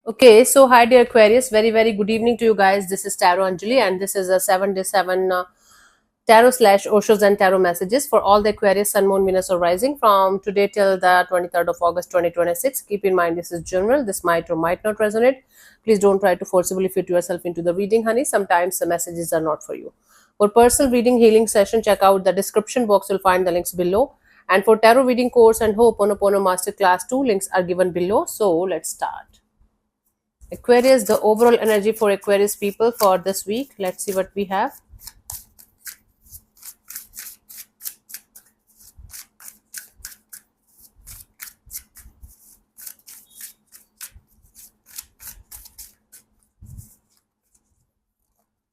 Okay, so hi dear Aquarius, very good evening to you guys. This is Tarot Anjali, and this is a 7-day 7 tarot slash Oshos and tarot messages for all the Aquarius, Sun, Moon, Venus, or Rising from today till the 23rd of August 2026. Keep in mind this is general, this might or might not resonate. Please don't try to forcibly fit yourself into the reading, honey. Sometimes the messages are not for you. For personal reading healing session, check out the description box, you'll find the links below. And for tarot reading course and Ho'oponopono Masterclass 2, links are given below. So let's start. Aquarius, the overall energy for Aquarius people for this week. Let's see what we have.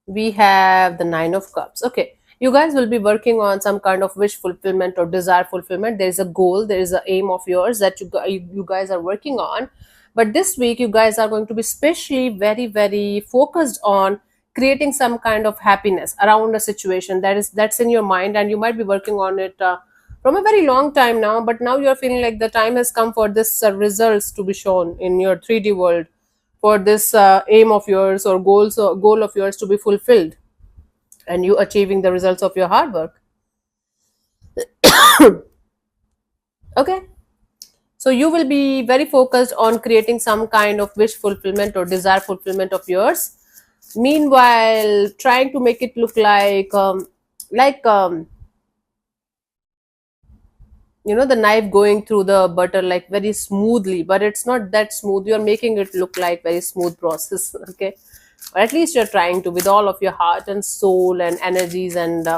We have the Nine of Cups. Okay, you guys will be working on some kind of wish fulfillment or desire fulfillment. There is a goal, there is an aim of yours that you guys are working on. But this week, you guys are going to be especially very focused on creating some kind of happiness around a situation that's in your mind, and you might be working on it from a very long time now. But now you are feeling like the time has come for this results to be shown in your 3D world, for this aim of yours or goal of yours to be fulfilled, and you achieving the results of your hard work. Okay, so you will be very focused on creating some kind of wish fulfillment or desire fulfillment of yours, meanwhile trying to make it look like the knife going through the butter like very smoothly, but it's not that smooth. You're making it look like very smooth process. Okay, or at least you're trying to, with all of your heart and soul and energies and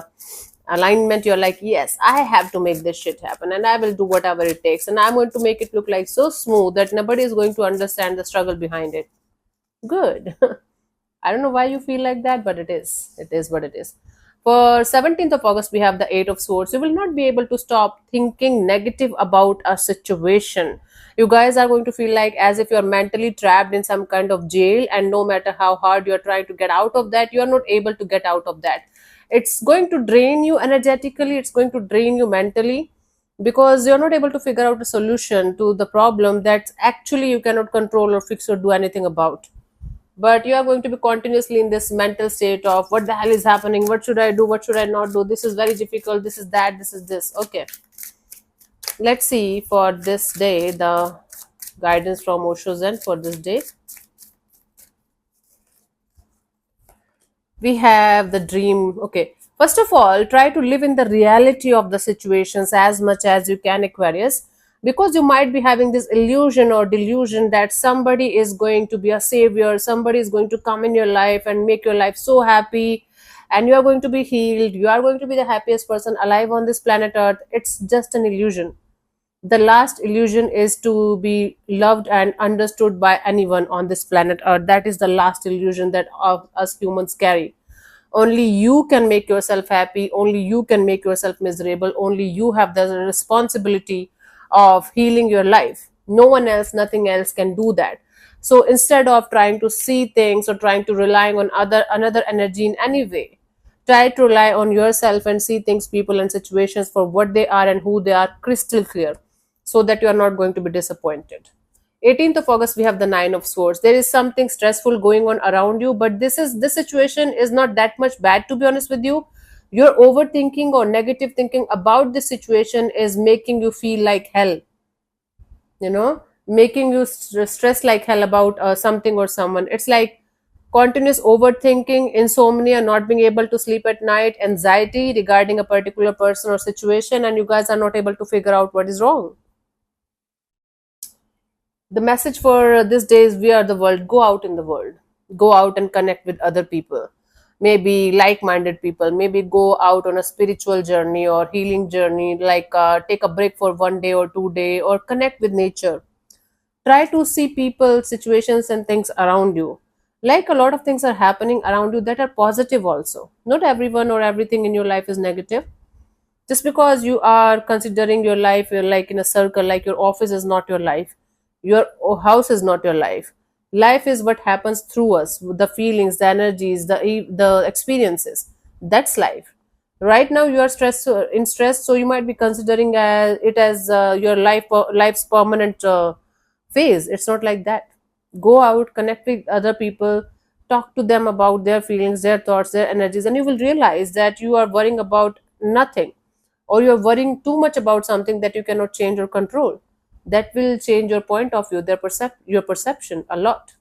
alignment. You're like, yes, I have to make this shit happen, and I will do whatever it takes, and I'm going to make it look like so smooth that nobody is going to understand the struggle behind it. Good. I don't know why you feel like that, but it is what it is. For 17th of August, we have the Eight of Swords. You will not be able to stop thinking negative about a situation. You guys are going to feel like as if you're mentally trapped in some kind of jail, and no matter how hard you're trying to get out of that, you're not able to get out of that. It's going to drain you energetically, it's going to drain you mentally, because you're not able to figure out a solution to the problem that actually you cannot control or fix or do anything about. But you are going to be continuously in this mental state of what the hell is happening, what should I do, what should I not do, this is very difficult, this is that, this is this. Okay, let's see for this day the guidance from Osho Zen for this day. We have the dream. Okay, first of all, try to live in the reality of the situations as much as you can, Aquarius, because you might be having this illusion or delusion that somebody is going to be a savior, somebody is going to come in your life and make your life so happy, and you are going to be healed, you are going to be the happiest person alive on this planet Earth. It's just an illusion. The last illusion is to be loved and understood by anyone on this planet Earth. That is the last illusion that us humans carry. Only you can make yourself happy, only you can make yourself miserable, only you have the responsibility of healing your life. No one else, nothing else can do that. So instead of trying to see things or trying to relying on another energy in any way, try to rely on yourself and see things, people, and situations for what they are and who they are crystal clear, so that you are not going to be disappointed. 18th of August, we have the Nine of Swords. There is something stressful going on around you, but this situation is not that much bad, to be honest with you. Your overthinking or negative thinking about this situation is making you feel like hell, making you stress like hell about something or someone. It's like continuous overthinking, insomnia, not being able to sleep at night, anxiety regarding a particular person or situation, and you guys are not able to figure out what is wrong. The message for this day is, we are the world. Go out in the world, go out and connect with other people, maybe like-minded people, maybe go out on a spiritual journey or healing journey, like take a break for 1 day or 2 day, or connect with nature. Try to see people, situations, and things around you. Like, a lot of things are happening around you that are positive also. Not everyone or everything in your life is negative. Just because you are considering your life, you're like in a circle, like your office is not your life, your house is not your life. Life is what happens through us, the feelings, the energies, the experiences. That's life. Right now you are stressed, so you might be considering it as your life's permanent phase. It's not like that. Go out, connect with other people, talk to them about their feelings, their thoughts, their energies, and you will realize that you are worrying about nothing, or you're worrying too much about something that you cannot change or control. That will change your point of view, your perception a lot.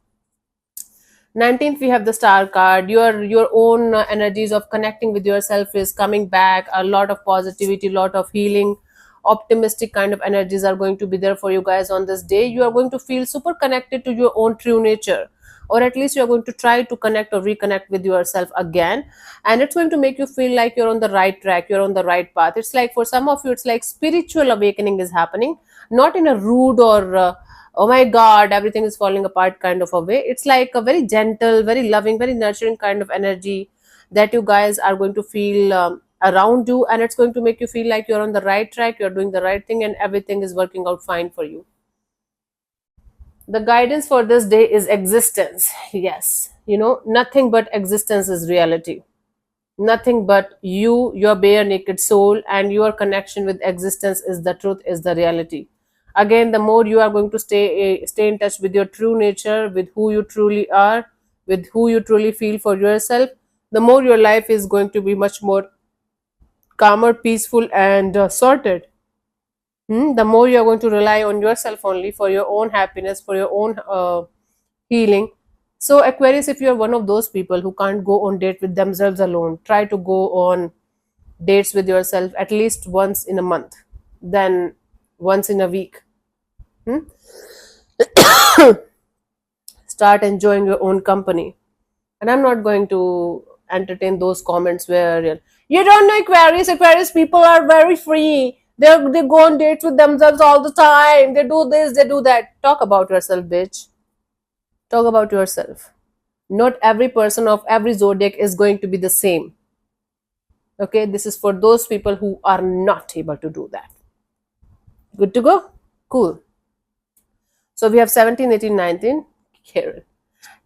19th, we have the star card. Your own energies of connecting with yourself is coming back. A lot of positivity, lot of healing, optimistic kind of energies are going to be there for you guys on this day. You are going to feel super connected to your own true nature, or at least you're going to try to connect or reconnect with yourself again, and it's going to make you feel like you're on the right track, you're on the right path. It's like, for some of you, it's like spiritual awakening is happening, not in a rude or oh my god, everything is falling apart kind of a way. It's like a very gentle, very loving, very nurturing kind of energy that you guys are going to feel around you, and it's going to make you feel like you're on the right track, you're doing the right thing, and everything is working out fine for you. The guidance for this day is existence. Yes, nothing but existence is reality. Nothing but you, your bare naked soul, and your connection with existence is the truth, is the reality. Again, the more you are going to stay in touch with your true nature, with who you truly are, with who you truly feel for yourself, the more your life is going to be much more calmer, peaceful, and sorted. The more you are going to rely on yourself only for your own happiness, for your own healing. So, Aquarius, if you are one of those people who can't go on date with themselves alone, try to go on dates with yourself at least once in a month, then once in a week. Hmm? Start enjoying your own company. And I'm not going to entertain those comments where you don't know Aquarius. Aquarius people are very free. They go on dates with themselves all the time. They do this, they do that. Talk about yourself, bitch. Talk about yourself. Not every person of every zodiac is going to be the same. Okay, this is for those people who are not able to do that. Good to go? Cool. So we have 17, 18, 19. Karen.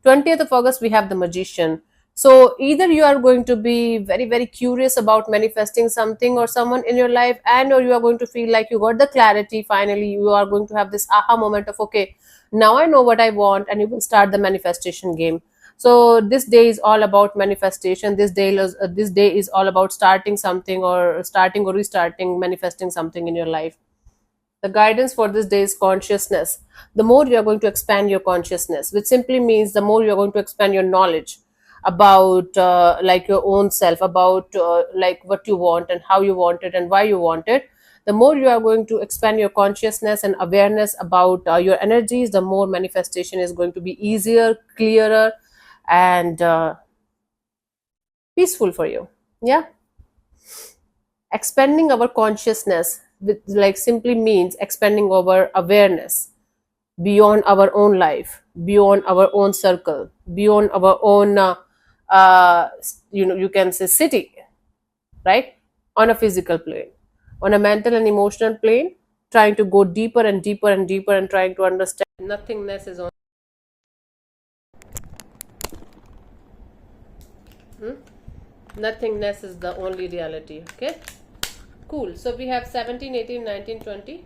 20th of August, we have the Magician. So either you are going to be very, very curious about manifesting something or someone in your life, and or you are going to feel like you got the clarity. Finally, you are going to have this aha moment of, okay, now I know what I want, and you will start the manifestation game. So this day is all about manifestation. This day is all about starting something, or starting or restarting, manifesting something in your life. The guidance for this day is consciousness. The more you are going to expand your consciousness, which simply means the more you are going to expand your knowledge about like your own self, about like what you want and how you want it and why you want it. The more you are going to expand your consciousness and awareness about your energies, the more manifestation is going to be easier, clearer, and peaceful for you. Yeah. Expanding our consciousness with, like, simply means expanding our awareness beyond our own life, beyond our own circle, beyond our own you can say city, right? On a physical plane, on a mental and emotional plane, trying to go deeper and deeper and deeper, and trying to understand nothingness is on. Nothingness is the only reality. Okay, cool. So we have 17, 18, 19, 20.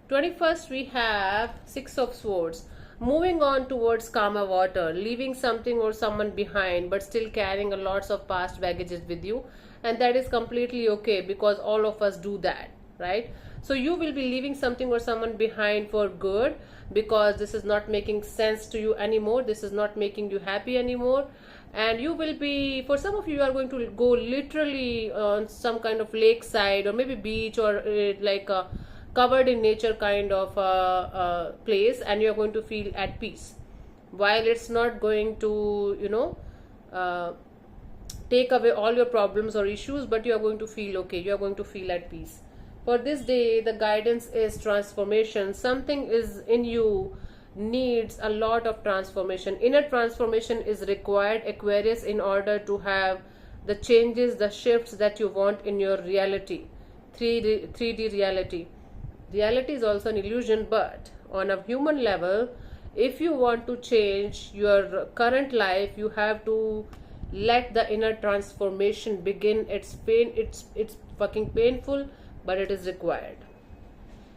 21st, we have Six of Swords. Moving on towards calmer water, leaving something or someone behind, but still carrying a lots of past baggages with you, and that is completely okay, because all of us do that, right? So you will be leaving something or someone behind for good, because this is not making sense to you anymore. This is not making you happy anymore, and you will be, for some of you, are going to go literally on some kind of lakeside or maybe beach, or like a covered in nature kind of place, and you're going to feel at peace. While it's not going to uh, take away all your problems or issues, but you are going to feel okay, you are going to feel at peace. For this day, the guidance is transformation. Something is in you needs a lot of transformation. Inner transformation is required, Aquarius, in order to have the changes, the shifts that you want in your reality. 3D reality. Reality is also an illusion, but on a human level, if you want to change your current life, you have to let the inner transformation begin. It's fucking painful, but it is required,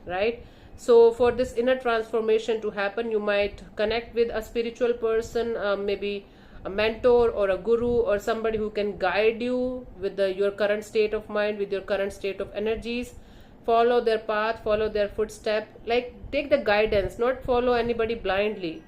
right? So for this inner transformation to happen, you might connect with a spiritual person, maybe a mentor or a guru or somebody who can guide you with your current state of mind, with your current state of energies. Follow their path, follow their footstep, like take the guidance, not follow anybody blindly.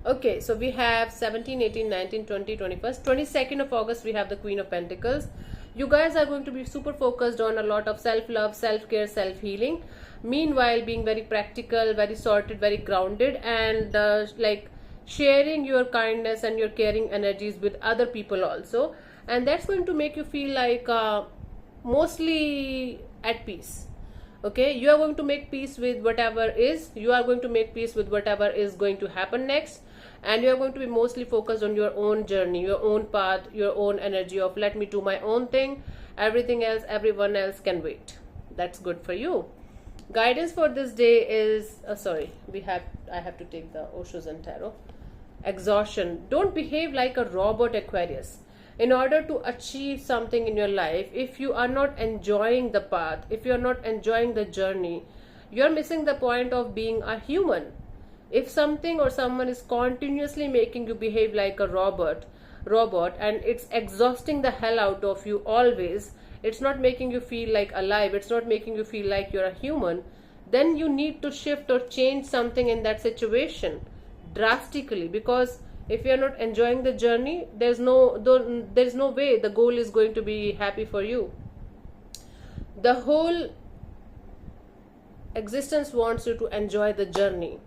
Okay, so we have 17, 18, 19, 20, 21st, 22nd of August, we have the Queen of Pentacles. You guys are going to be super focused on a lot of self-love, self-care, self-healing. Meanwhile, being very practical, very sorted, very grounded, and like sharing your kindness and your caring energies with other people also. And that's going to make you feel like mostly at peace. Okay, you are going to make peace with whatever is, you are going to make peace with whatever is going to happen next, and you are going to be mostly focused on your own journey, your own path, your own energy of let me do my own thing, everything else, everyone else can wait. That's good for you. Guidance for this day is I have to take the Osho Zen Tarot. Exhaustion. Don't behave like a robot, Aquarius. In order to achieve something in your life, if you are not enjoying the path, if you are not enjoying the journey, you are missing the point of being a human. If something or someone is continuously making you behave like a robot, and it's exhausting the hell out of you always, it's not making you feel like alive, it's not making you feel like you're a human, then you need to shift or change something in that situation drastically, because if you're not enjoying the journey, there's no way the goal is going to be happy for you. The whole existence wants you to enjoy the journey,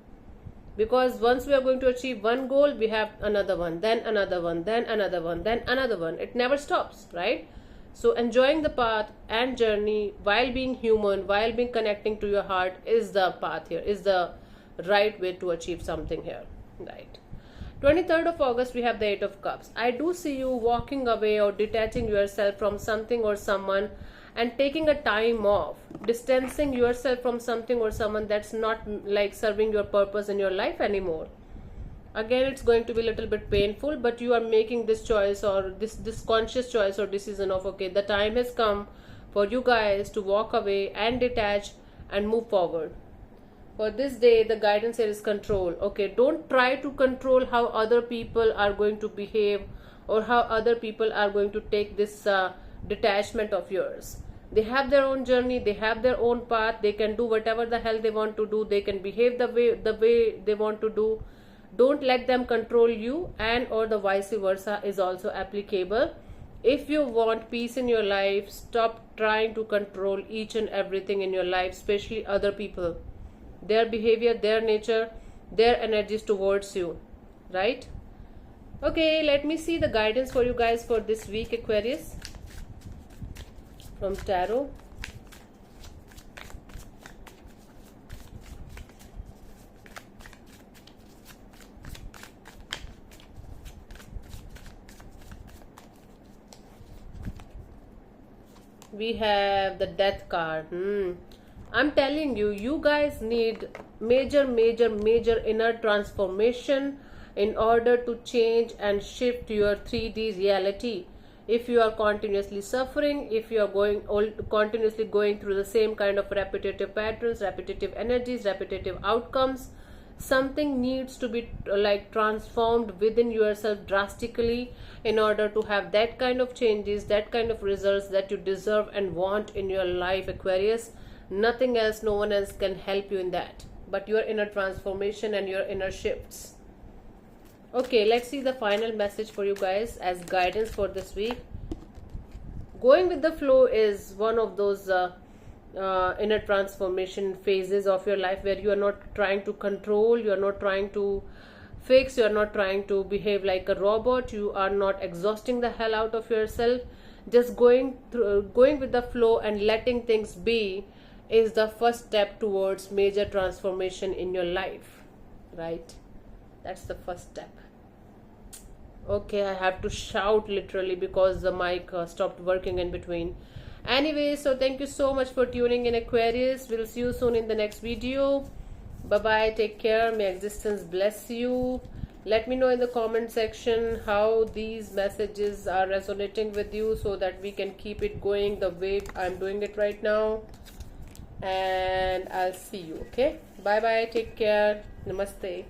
because once we are going to achieve one goal, we have another one, then another one, then another one, then another one. It never stops, right? So enjoying the path and journey while being human, while being connecting to your heart is the path here, is the right way to achieve something here, right? 23rd of August, we have the 8 of Cups. I do see you walking away or detaching yourself from something or someone and taking a time off, distancing yourself from something or someone that's not like serving your purpose in your life anymore. Again, it's going to be a little bit painful, but you are making this choice or this conscious choice or decision of, okay, the time has come for you guys to walk away and detach and move forward. For this day, the guidance here is control. Okay, don't try to control how other people are going to behave or how other people are going to take this detachment of yours. They have their own journey, they have their own path, they can do whatever the hell they want to do, they can behave the way they want to do. Don't let them control you, and or the vice versa is also applicable. If you want peace in your life, stop trying to control each and everything in your life, especially other people, their behavior, their nature, their energies towards you, right? Okay, let me see the guidance for you guys for this week, Aquarius, from Tarot. We have the Death card. I'm telling you, you guys need major inner transformation in order to change and shift your 3D reality. If you are continuously suffering, if you are continuously going through the same kind of repetitive patterns, repetitive energies, repetitive outcomes, something needs to be like transformed within yourself drastically in order to have that kind of changes, that kind of results that you deserve and want in your life, Aquarius. Nothing else, no one else can help you in that but your inner transformation and your inner shifts. Okay, let's see the final message for you guys as guidance for this week. Going with the flow is one of those inner transformation phases of your life where you are not trying to control, you are not trying to fix, you are not trying to behave like a robot, you are not exhausting the hell out of yourself. Just going with the flow and letting things be is the first step towards major transformation in your life, right? That's the first step. Okay, I have to shout literally because the mic stopped working in between. Anyway, so thank you so much for tuning in, Aquarius. We'll see you soon in the next video. Bye bye, take care, may existence bless you. Let me know in the comment section how these messages are resonating with you so that we can keep it going the way I'm doing it right now. and I'll see you. Okay, bye bye, take care, namaste.